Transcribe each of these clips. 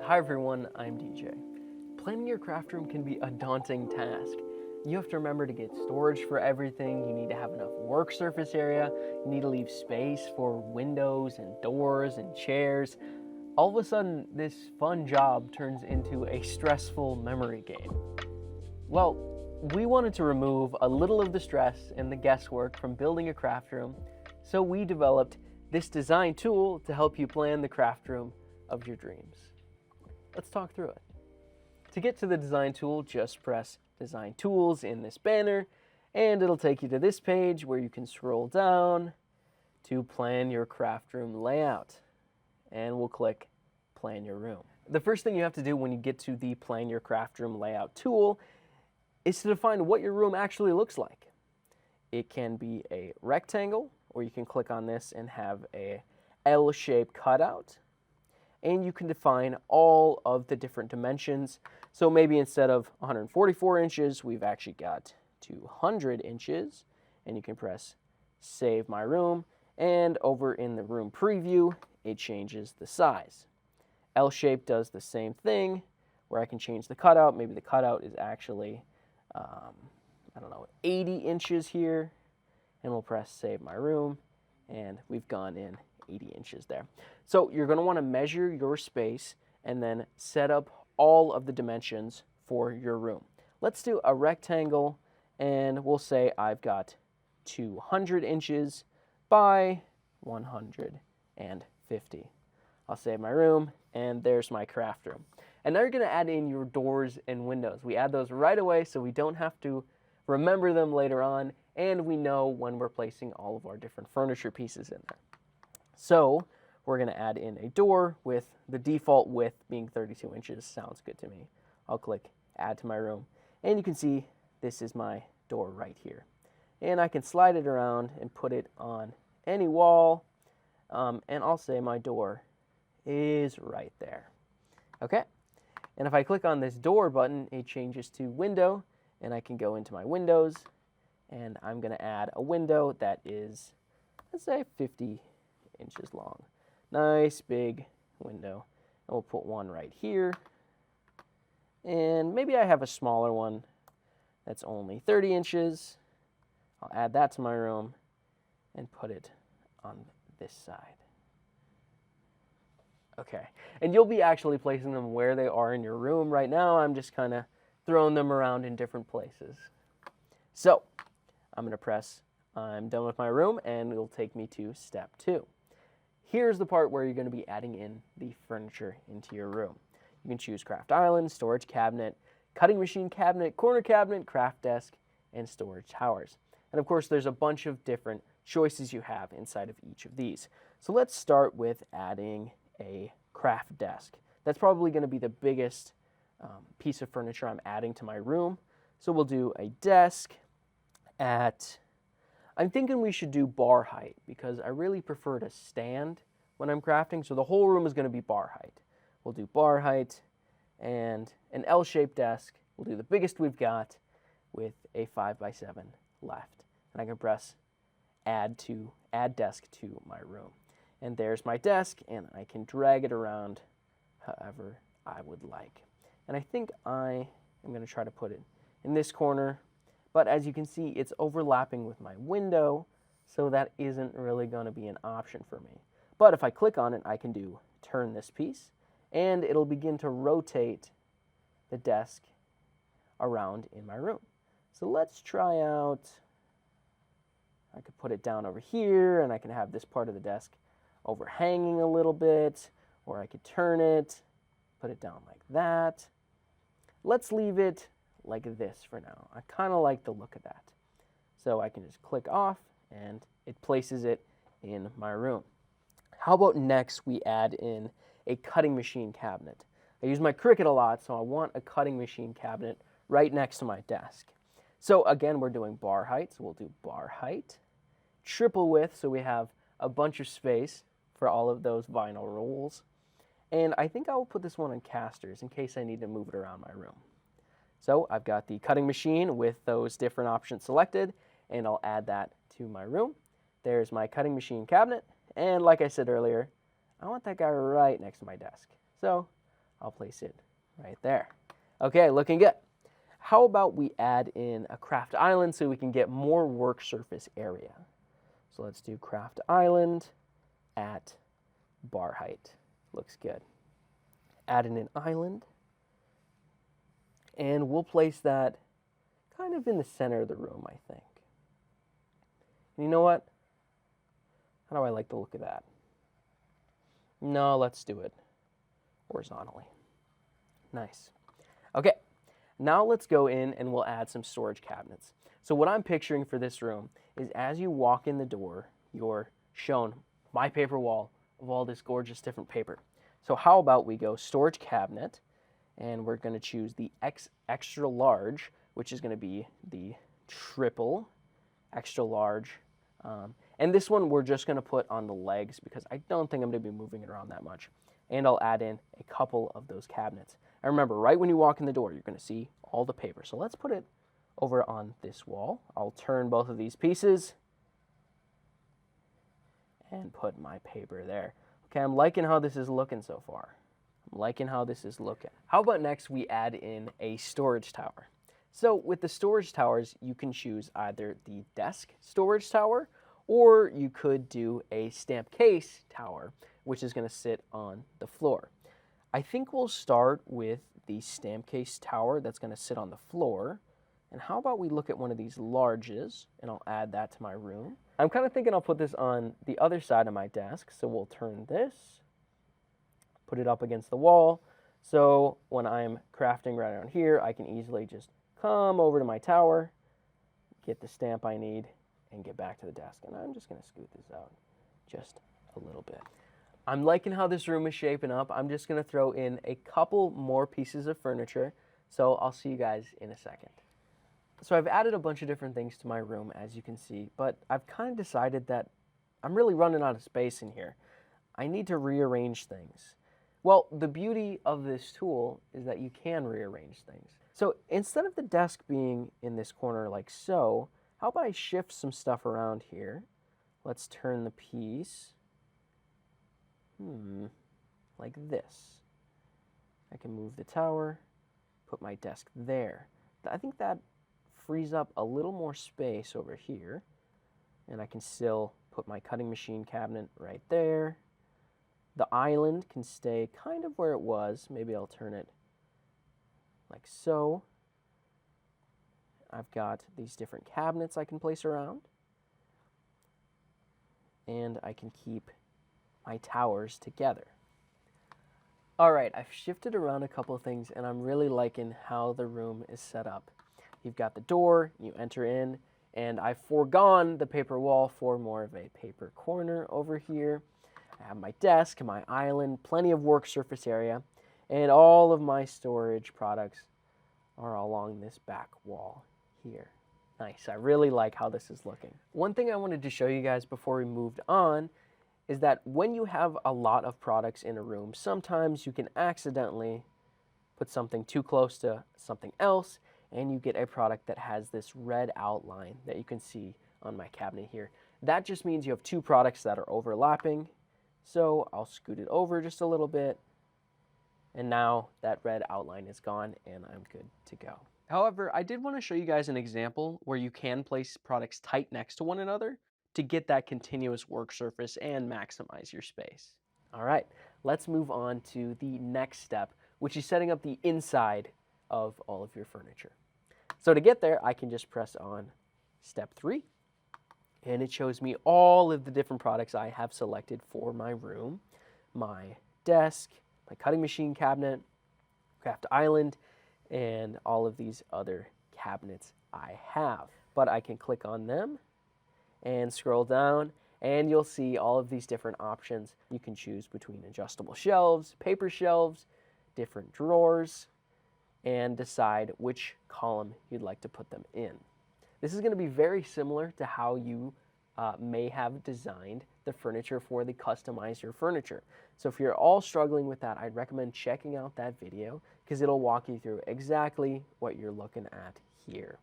Hi everyone, I'm DJ. Planning your craft room can be a daunting task. You have to remember to get storage for everything, you need to have enough work surface area, you need to leave space for windows and doors and chairs. All of a sudden, this fun job turns into a stressful memory game. Well, we wanted to remove a little of the stress and the guesswork from building a craft room, so we developed this design tool to help you plan the craft room of your dreams. Let's talk through it. To get to the design tool, just press Design Tools in this banner, and it'll take you to this page where you can scroll down to plan your craft room layout. And we'll click Plan Your Room. The first thing you have to do when you get to the Plan Your Craft Room Layout tool is to define what your room actually looks like. It can be a rectangle, or you can click on this and have a L-shaped cutout. And you can define all of the different dimensions. So maybe instead of 144 inches, we've actually got 200 inches. And you can press Save My Room. And over in the room preview, it changes the size. L-shape does the same thing, where I can change the cutout. Maybe the cutout is actually, 80 inches here. And we'll press Save My Room. And we've gone in 80 inches there. So you're going to want to measure your space and then set up all of the dimensions for your room. Let's do a rectangle, and we'll say I've got 200 inches by 150. I'll save my room, and there's my craft room. And now you're going to add in your doors and windows. We add those right away so we don't have to remember them later on, and we know when we're placing all of our different furniture pieces in there. So we're going to add in a door with the default width being 32 inches. Sounds good to me. I'll click Add to my room. And you can see this is my door right here. And I can slide it around and put it on any wall. And I'll say my door is right there. Okay. And if I click on this door button, it changes to window. And I can go into my windows. And I'm going to add a window that is, let's say, 50 inches long. Nice big window. And we'll put one right here. And maybe I have a smaller one that's only 30 inches. I'll add that to my room and put it on this side. Okay, and you'll be actually placing them where they are in your room. Right now, I'm just kind of throwing them around in different places. So, I'm going to press I'm done with my room, and it'll take me to step 2. Here's the part where you're going to be adding in the furniture into your room. You can choose craft island, storage cabinet, cutting machine cabinet, corner cabinet, craft desk, and storage towers. And of course, there's a bunch of different choices you have inside of each of these. So let's start with adding a craft desk. That's probably going to be the biggest piece of furniture I'm adding to my room. So we'll do a desk at, I'm thinking we should do bar height because I really prefer to stand when I'm crafting. So the whole room is going to be bar height. We'll do bar height and an L-shaped desk. We'll do the biggest we've got with a 5x7 left. And I can press add desk to my room. And there's my desk, and I can drag it around however I would like. And I think I am going to try to put it in this corner. But as you can see, it's overlapping with my window, so that isn't really going to be an option for me. But if I click on it, I can do turn this piece, and it'll begin to rotate the desk around in my room. So let's try out, I could put it down over here, and I can have this part of the desk overhanging a little bit, or I could turn it, put it down like that. Let's leave it like this for now. I kind of like the look of that. So I can just click off and it places it in my room. How about next we add in a cutting machine cabinet? I use my Cricut a lot, so I want a cutting machine cabinet right next to my desk. So again, we're doing bar height, so we'll do bar height. Triple width, so we have a bunch of space for all of those vinyl rolls. And I think I will put this one on casters in case I need to move it around my room. So I've got the cutting machine with those different options selected, and I'll add that to my room. There's my cutting machine cabinet, and like I said earlier, I want that guy right next to my desk. So I'll place it right there. Okay, looking good. How about we add in a craft island so we can get more work surface area? So let's do craft island at bar height. Looks good. Add in an island. And we'll place that kind of in the center of the room, I think. And you know what? How do I like the look of that? No, let's do it horizontally. Nice. Okay, now let's go in and we'll add some storage cabinets. So what I'm picturing for this room is as you walk in the door, you're shown my paper wall of all this gorgeous different paper. So how about we go storage cabinet, and we're going to choose the extra large, which is going to be the triple extra large. And this one we're just going to put on the legs because I don't think I'm going to be moving it around that much. And I'll add in a couple of those cabinets. And remember, right when you walk in the door, you're going to see all the paper. So let's put it over on this wall. I'll turn both of these pieces and put my paper there. Okay, I'm liking how this is looking so far. I'm liking how this is looking. How about next we add in a storage tower? So with the storage towers, you can choose either the desk storage tower, or you could do a stamp case tower, which is going to sit on the floor. I think we'll start with the stamp case tower that's going to sit on the floor. And how about we look at one of these larges, and I'll add that to my room. I'm kind of thinking I'll put this on the other side of my desk, so we'll turn this, put it up against the wall, so when I'm crafting right around here, I can easily just come over to my tower, get the stamp I need, and get back to the desk. And I'm just going to scoot this out just a little bit. I'm liking how this room is shaping up. I'm just going to throw in a couple more pieces of furniture, so I'll see you guys in a second. So I've added a bunch of different things to my room, as you can see, but I've kind of decided that I'm really running out of space in here. I need to rearrange things. Well, the beauty of this tool is that you can rearrange things. So instead of the desk being in this corner like so, how about I shift some stuff around here? Let's turn the piece, like this. I can move the tower, put my desk there. I think that frees up a little more space over here, and I can still put my cutting machine cabinet right there. The island can stay kind of where it was. Maybe I'll turn it like so. I've got these different cabinets I can place around, and I can keep my towers together. All right, I've shifted around a couple of things, and I'm really liking how the room is set up. You've got the door, you enter in, and I've foregone the paper wall for more of a paper corner over here. I have my desk, my island, plenty of work surface area, and all of my storage products are along this back wall here. Nice, I really like how this is looking. One thing I wanted to show you guys before we moved on is that when you have a lot of products in a room, sometimes you can accidentally put something too close to something else, and you get a product that has this red outline that you can see on my cabinet here. That just means you have two products that are overlapping. So I'll scoot it over just a little bit, and now that red outline is gone and I'm good to go. However, I did want to show you guys an example where you can place products tight next to one another to get that continuous work surface and maximize your space. All right, let's move on to the next step, which is setting up the inside of all of your furniture. So to get there, I can just press on step 3, and it shows me all of the different products I have selected for my room, my desk, my cutting machine cabinet, craft island, and all of these other cabinets I have. But I can click on them and scroll down, and you'll see all of these different options. You can choose between adjustable shelves, paper shelves, different drawers, and decide which column you'd like to put them in. This is going to be very similar to how you may have designed the furniture for the Customize Your Furniture. So if you're all struggling with that, I'd recommend checking out that video because it'll walk you through exactly what you're looking at here.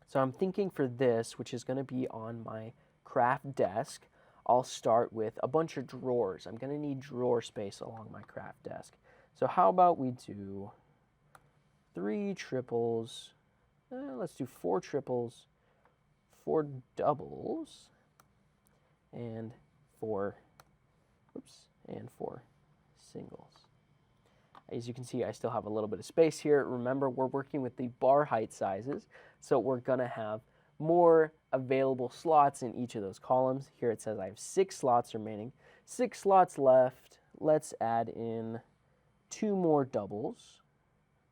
So I'm thinking for this, which is going to be on my craft desk, I'll start with a bunch of drawers. I'm going to need drawer space along my craft desk. So how about we do 3 triples, let's do 4 triples, 4 doubles, and 4 singles. As you can see, I still have a little bit of space here. Remember, we're working with the bar height sizes, so we're gonna have more available slots in each of those columns. Here it says I have 6 slots remaining. 6 slots left. Let's add in 2 more doubles.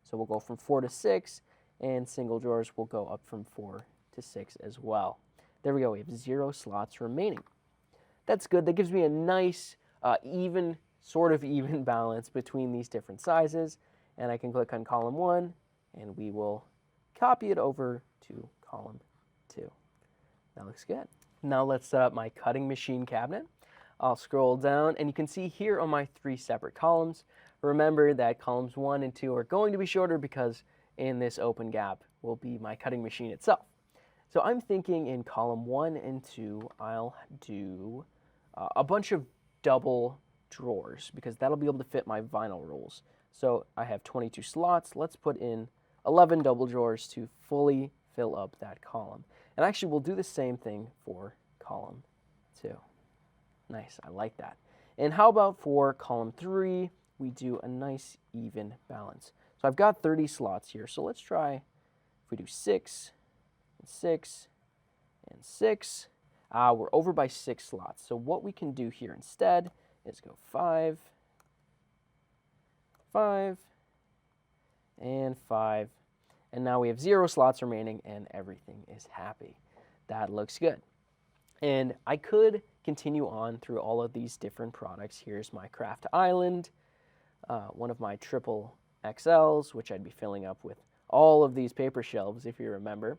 So we'll go from 4 to 6, and single drawers will go up from 4 to 6 as well. There we go, we have 0 slots remaining. That's good. That gives me a nice, sort of even balance between these different sizes. And I can click on column 1, and we will copy it over to column 2. That looks good. Now let's set up my cutting machine cabinet. I'll scroll down, and you can see here on my 3 separate columns. Remember that columns 1 and 2 are going to be shorter because in this open gap will be my cutting machine itself. So I'm thinking in column 1 and 2, I'll do a bunch of double drawers because that'll be able to fit my vinyl rolls. So I have 22 slots. Let's put in 11 double drawers to fully fill up that column. And actually, we'll do the same thing for column 2. Nice, I like that. And how about for column 3, we do a nice even balance. So I've got 30 slots here, so let's try if we do 6, and 6, and 6. We're over by 6 slots. So what we can do here instead is go 5, 5, and 5. And now we have 0 slots remaining and everything is happy. That looks good. And I could continue on through all of these different products. Here's my craft island, one of my triple XLs, which I'd be filling up with all of these paper shelves if you remember.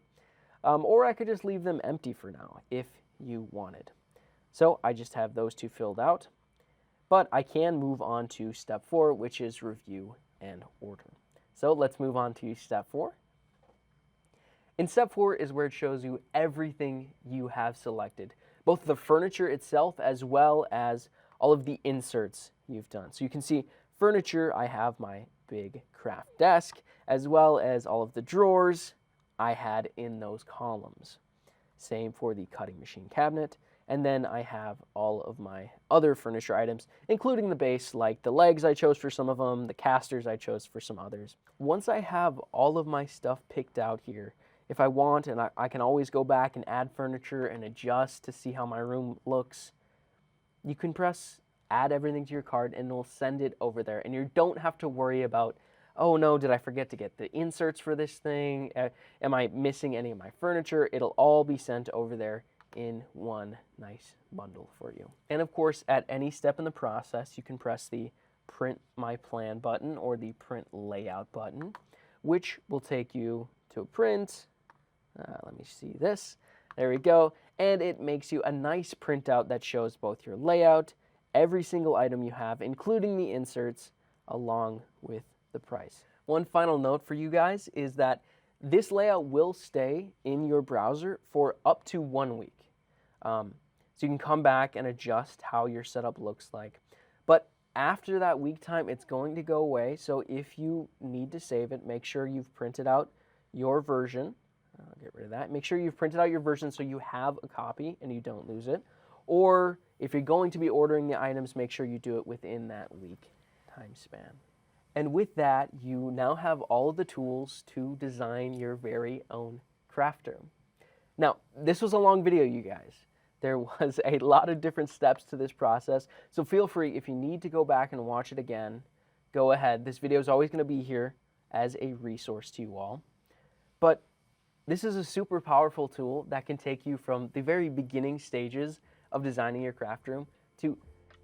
Or I could just leave them empty for now if you wanted. So I just have those 2 filled out. But I can move on to step 4, which is review and order. So let's move on to step 4. In step 4 is where it shows you everything you have selected, both the furniture itself as well as all of the inserts you've done. So you can see furniture, I have my big craft desk, as well as all of the drawers I had in those columns. Same for the cutting machine cabinet. And then I have all of my other furniture items, including the base, like the legs I chose for some of them, the casters I chose for some others. Once I have all of my stuff picked out here, if I want, and I can always go back and add furniture and adjust to see how my room looks, you can press add everything to your cart and it'll send it over there. And you don't have to worry about, oh no, did I forget to get the inserts for this thing? Am I missing any of my furniture? It'll all be sent over there in one nice bundle for you. And of course, at any step in the process, you can press the print my plan button or the print layout button, which will take you to a print. Let me see this. There we go. And it makes you a nice printout that shows both your layout, every single item you have, including the inserts, along with the price. One final note for you guys is that this layout will stay in your browser for up to 1 week. So you can come back and adjust how your setup looks like. But after that week time, it's going to go away. So if you need to save it, make sure you've printed out your version. I'll get rid of that. Make sure you've printed out your version so you have a copy and you don't lose it. Or if you're going to be ordering the items, make sure you do it within that week time span. And with that, you now have all of the tools to design your very own craft room. Now, this was a long video, you guys. There was a lot of different steps to this process, so feel free, if you need to go back and watch it again, go ahead. This video is always going to be here as a resource to you all. But this is a super powerful tool that can take you from the very beginning stages of designing your craft room to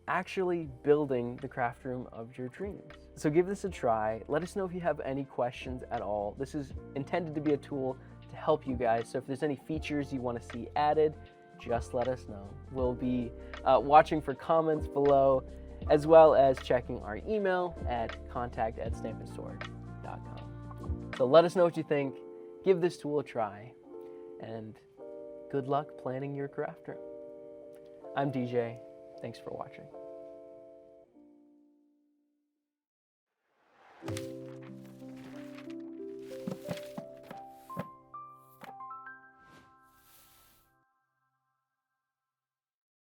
actually building the craft room of your dreams. So give this a try. Let us know if you have any questions at all. This is intended to be a tool to help you guys. So if there's any features you want to see added, just let us know. We'll be watching for comments below, as well as checking our email at contact@stampinSword.com. So let us know what you think. Give this tool a try, and good luck planning your craft room. I'm DJ. Thanks for watching.